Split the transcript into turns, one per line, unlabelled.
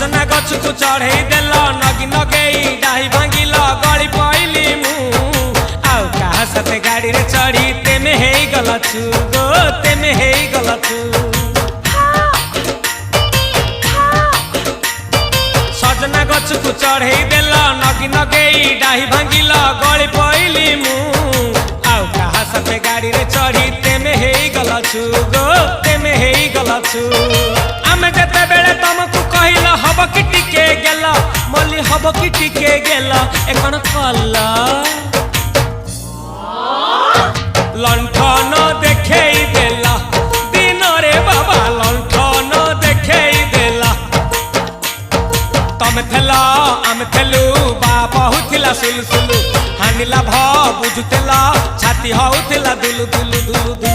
सजना गछ को चढ़े देल नगी नगेई डाही भांगिल गली पइली मु आउ कहा साथे गाड़ी रे चढ़ी तेमे हेई गलछु गो तेमे हेई गलछु सजना गछ को चढ़े देल नगी नगेई डाही भांगिल गली पइली मु आउ कहा साथे गाड़ी रे चढ़ी तेमे हेई गलछु गो तेमे हेई गलछु आमे जते बेले तुमको कहिला हब कि टिके गेला मल्ली हब कि टिके गेला एकन कल्ला लंठन देखेई देला दिन रे बाबा लंठन देखेई देला तमे थेला आमे थेलु बाबा हुथिला सुलु सुलु हानिला भ बुझुतेला छाती हउथिला दुलु दुलु दुलु